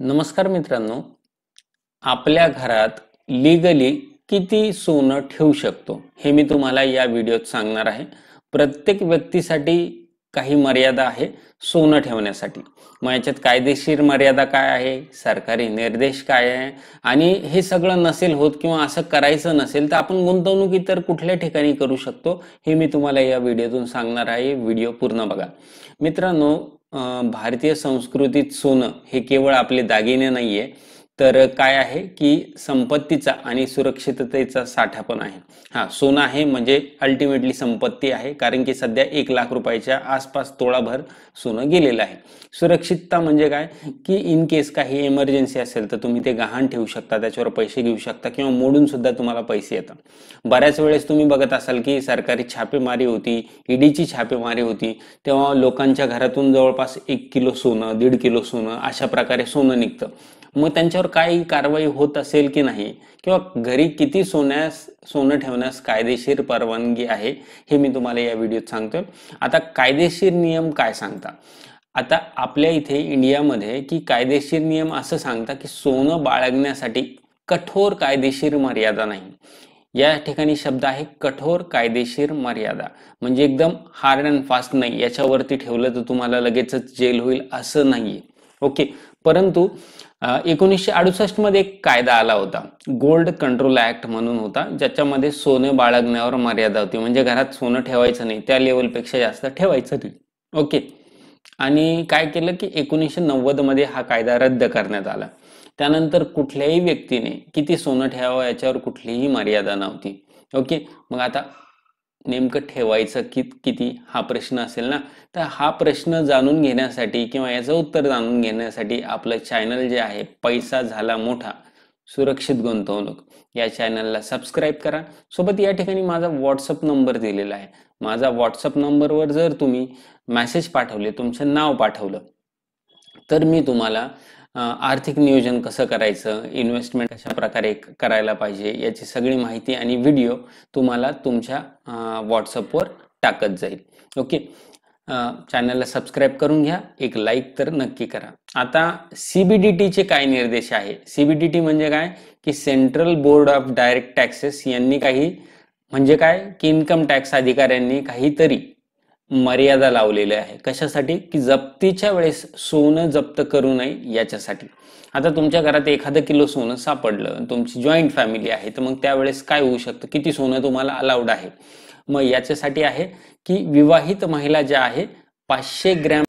नमस्कार मित्रांनो, आपल्या घरात लीगली किती सोनं ठेवू शकतो हे मी तुम्हाला या व्हिडिओत सांगणार आहे. प्रत्येक व्यक्तीसाठी काही मर्यादा आहे सोनं ठेवण्यासाठी. मग याच्यात कायदेशीर मर्यादा काय आहे, सरकारी निर्देश काय आहे आणि हे सगळं नसेल होत किंवा असं करायचं नसेल तर आपण गुंतवणूक इतर कुठल्या ठिकाणी करू शकतो हे मी तुम्हाला या व्हिडिओतून सांगणार आहे. व्हिडिओ पूर्ण बघा. मित्रांनो, भारतीय संस्कृतीत सोनं हे केवळ आपले दागिने नाहीये, तर काय आहे की संपत्तीचा आणि सुरक्षिततेचा साठा पण आहे. सोनं आहे म्हणजे अल्टिमेटली संपत्ती आहे, कारण की सध्या 1 लाख रुपयाच्या आसपास तोळाभर सोनं गेलेलं आहे. सुरक्षितता म्हणजे काय की इन केस काही इमर्जन्सी असेल तर तुम्ही ते गहाण ठेवू शकता, त्याच्यावर पैसे घेऊ शकता किंवा मोडून सुद्धा तुम्हाला पैसे येतात. बऱ्याच वेळेस तुम्ही बघत असाल की सरकारी छापेमारी होती, ईडीची छापेमारी होती, तेव्हा लोकांच्या घरातून जवळपास 1 किलो सोनं, 1.5 किलो सोनं अशा प्रकारे सोनं निघतं. मग त्यांच्यावर काही कारवाई होत असेल की नाही, किंवा घरी किती सोनं ठेवण्यास कायदेशीर परवानगी आहे हे मी तुम्हाला या व्हिडिओत सांगतोय. आता कायदेशीर नियम काय सांगता, आता आपल्या इथे इंडियामध्ये की कायदेशीर नियम असं सांगता की सोनं बाळगण्यासाठी कठोर कायदेशीर मर्यादा नाही. या ठिकाणी शब्द आहे कठोर कायदेशीर मर्यादा, म्हणजे एकदम हार्ड अँड फास्ट नाही, याच्यावरती ठेवलं तर तुम्हाला लगेचच जेल होईल असं नाहीये. ओके, परंतु 1968 मध्ये एक कायदा आला होता, गोल्ड कंट्रोल ऍक्ट म्हणून होता, ज्याच्यामध्ये सोने बाळगण्यावर मर्यादा होती. म्हणजे घरात सोनं ठेवायचं नाही, त्या लेवलपेक्षा जास्त ठेवायचं नाही. ओके, आणि काय केलं की 1990 मध्ये हा कायदा रद्द करण्यात आला. त्यानंतर कुठल्याही व्यक्तीने किती सोनं ठेवावं याच्यावर कुठलीही मर्यादा नव्हती. ओके, मग आता नेमकं ठेवायचं किती हा प्रश्न असेल ना, तर हा प्रश्न जाणून घेण्यासाठी किंवा याचं उत्तर जाणून घेण्यासाठी आपलं चॅनल जे आहे पैसा झाला मोठा सुरक्षित गुंतवणूक, या चॅनलला सबस्क्राईब करा. सोबत या ठिकाणी माझा व्हॉट्सअप नंबर दिलेला आहे. माझा व्हॉट्सअप नंबरवर जर तुम्ही मेसेज पाठवले, तुमचं नाव पाठवलं, तर मी तुम्हाला आर्थिक नियोजन कसं करायचं, इन्व्हेस्टमेंट कशा प्रकारे करायला पाहिजे याची सगळी माहिती आणि व्हिडिओ तुम्हाला तुमच्या व्हॉट्सअपवर टाकत जाईल. ओके, चॅनलला सबस्क्राईब करून घ्या, एक लाईक तर नक्की करा. आता सीबीडीटीचे काय निर्देश आहे, सीबीडीटी म्हणजे काय की central board of direct taxes यांनी काही, म्हणजे काय की इन्कम टॅक्स अधिकाऱ्यांनी काहीतरी मर्यादा लावलेली आहे. कशासाठी की जप्तीच्या वेळेस सोनं जप्त करू नये याच्यासाठी. आता तुमच्या घरात 1 किलो सोनं सापडलं, तुमची जॉईंट फॅमिली आहे, तर मग त्यावेळेस काय होऊ शकतं, किती सोनं तुम्हाला अलाउड आहे. मग याच्यासाठी आहे की विवाहित महिला ज्या आहे 500 ग्रॅम.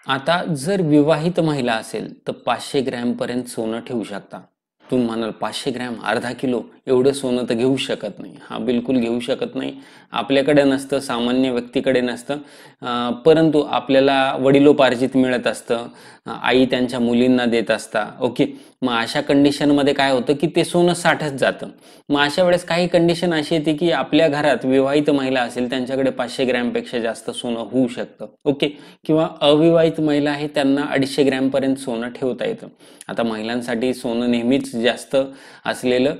आता जर विवाहित महिला असेल तर 500 ग्रॅम पर्यंत सोनं ठेवू शकता. तुम्ही म्हणाल 500 ग्रॅम, अर्धा किलो, एवढं सोनं तर घेऊ शकत नाही. हा, बिलकुल घेऊ शकत नाही. आपल्याकडे नसतं, सामान्य व्यक्तीकडे नसतं, परंतु आपल्याला वडिलोपार्जित मिळत असतं, आई त्यांच्या मुलींना देत असता. ओके, मग अशा कंडिशनमध्ये काय होतं की ते सोनं साठत जातं. मग अशा वेळेस काही कंडिशन अशी येते की आपल्या घरात विवाहित महिला असेल त्यांच्याकडे 500 ग्रॅमपेक्षा जास्त सोनं होऊ शकतं. ओके, किंवा अविवाहित महिला आहे त्यांना 250 ग्रॅम पर्यंत सोनं ठेवता येतं. आता महिलांसाठी सोनं नेहमीच जास्त असलेलं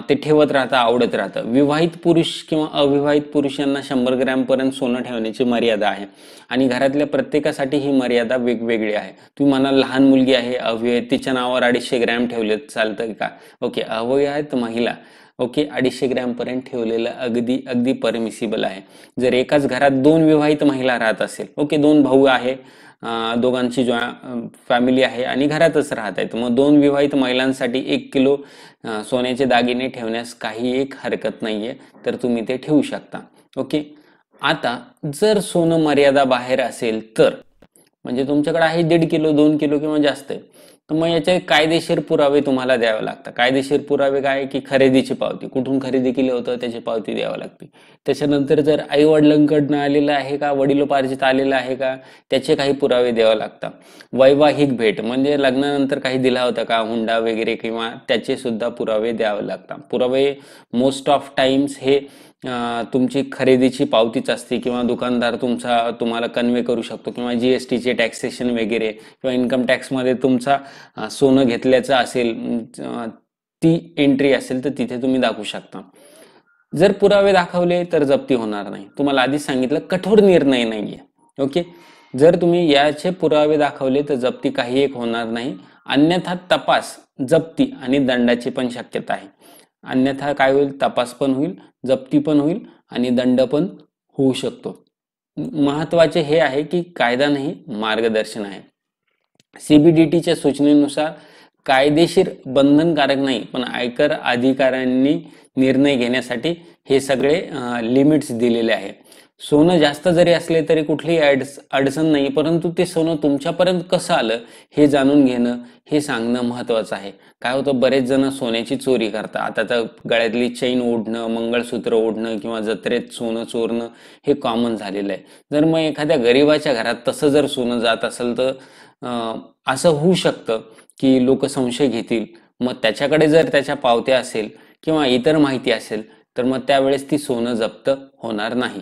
ते ठेवत राहतं, आवडत राहतं. विवाहित पुरुष किंवा अविवाहित पुरुष यांना 100 ग्रॅम पर्यंत सोनं ठेवण्याची मर्यादा आहे आणि घरातल्या प्रत्येकासाठी ही मर्यादा वेगवेगळी आहे. तुम्ही म्हणाल लहान मुलगी आहे, अविवाहित, तिच्या नावावर 250 ग्रॅम ठेवले चालतं का? ओके, अविवाहित महिला, ओके, 250 ग्रॅम पर्यंत ठेवलेलं अगदी अगदी परमिसिबल आहे. जर एकाच घरात 2 विवाहित महिला राहत असेल, ओके, 2 भाऊ आहे, दोघांची फॅमिली आहे आणि घरातच राहत आहेत, मग 2 विवाहित महिलांसाठी 1 किलो सोन्याचे दागिने ठेवण्यास काही एक हरकत नाहीये, तर तुम्ही ते ठेवू शकता. ओके, आता जर सोनं मर्यादा बाहेर असेल तर, म्हणजे तुमच्याकडे आहे 1.5 किलो, 2 किलो किंवा जास्त आहे, तर मग याचे कायदेशीर पुरावे तुम्हाला द्यावे लागतात. कायदेशीर पुरावे काय की खरेदीची पावती, कुठून खरेदी केली होतं त्याची पावती द्यावी लागते. त्याच्यानंतर जर आई वडिलांकडनं आलेलं आहे का, वडिलोपार्जित आलेलं आहे का, त्याचे काही पुरावे द्यावे लागतात. वैवाहिक भेट म्हणजे लग्नानंतर काही दिला होता का, हुंडा वगैरे, किंवा त्याचे सुद्धा पुरावे द्यावे लागतात. पुरावे मोस्ट ऑफ टाइम्स हे तुमची खरेदीची पावतीच असते, किंवा दुकानदार तुम्हाला कन्वे करू शकतो, किंवा जीएसटीचे टॅक्सेशन वगैरे, किंवा इन्कम टॅक्समध्ये तुमचा सोनं घेतल्याचं असेल, ती एंट्री असेल तर तिथे तुम्ही दाखवू शकता. जर पुरावे दाखवले तर जप्ती होणार नाही. तुम्हाला आधीच सांगितलं कठोर निर्णय नाहीये. ओके, जर तुम्ही याचे पुरावे दाखवले तर जप्ती काही एक होणार नाही, अन्यथा तपास, जप्ती आणि दंडाची पण शक्यता आहे. अन्यथा काय होईल, तपास पण होईल, जप्ती पण होईल आणि दंड पण होऊ शकतो. महत्वाचे हे आहे की कायदा नाही, मार्गदर्शन आहे. सीबीडीटीच्या सूचनेनुसार कायदेशीर बंधनकारक नाही, पण आयकर अधिकाऱ्यांनी निर्णय घेण्यासाठी हे सगळे लिमिट्स दिलेले आहे. सोनं जास्त जरी असले तरी कुठलीही अडचण नाही, परंतु ते सोनं तुमच्यापर्यंत कसं आलं हे जाणून घेणं, हे सांगणं महत्वाचं आहे. काय होतं, बरेच जण सोन्याची चोरी करतात. आता तर गळ्यातली चैन ओढणं, मंगळसूत्र ओढणं किंवा जत्रेत सोनं चोरणं हे कॉमन झालेलं आहे. जर मग एखाद्या गरीबाच्या घरात तसं जर सोनं जात असेल तर असं होऊ शकतं की लोक संशय घेतील. मग त्याच्याकडे जर त्याच्या पावत्या असेल किंवा इतर माहिती असेल तर मग त्यावेळेस ती सोनं जप्त होणार नाही.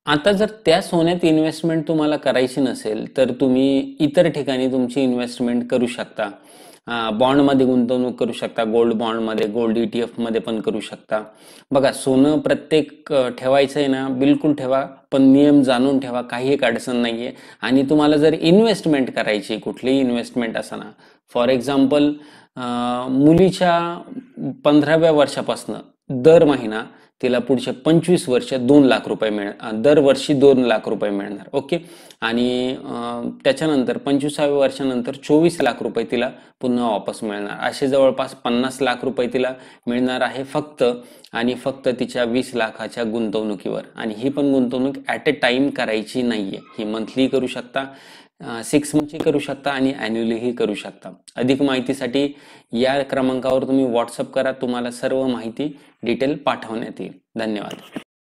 आता जर त्या सोन्यात इन्व्हेस्टमेंट तुम्हाला करायची नसेल तर तुम्ही इतर ठिकाणी तुमची इन्व्हेस्टमेंट करू शकता. बॉन्डमध्ये गुंतवणूक करू शकता, गोल्ड बॉन्डमध्ये, गोल्ड ETF मध्ये पण करू शकता. बघा, सोनं प्रत्येक ठेवायचं आहे ना, बिलकुल ठेवा, पण नियम जाणून ठेवा, काही एक अडचण नाहीये. आणि तुम्हाला जर इन्व्हेस्टमेंट करायची, कुठलीही इन्व्हेस्टमेंट असताना, फॉर एक्झाम्पल मुलीच्या 15व्या वर्षापासून दर महिना तिला पुढचे 25 वर्ष 2 लाख रुपये दरवर्षी 2 लाख रुपये मिळणार. ओके. आणि त्याच्यानंतर 25व्या वर्षानंतर 24 लाख रुपये तिला पुन्हा वापस मिळणार. असे जवळपास 50 लाख रुपये तिला मिळणार आहे फक्त आणि फक्त तिच्या 20 लाखाच्या गुंतवणुकीवर. आणि ही पण गुंतवणूक ॲट अ टाइम करायची नाहीये. ही मंथली करू शकता, 6 मंथची करू शकता आणि ॲन्युअलीही करू शकता. अधिक माहितीसाठी या क्रमांकावर तुम्ही व्हॉट्सअप करा, तुम्हाला सर्व माहिती डिटेल पाठवण्यात येईल. धन्यवाद.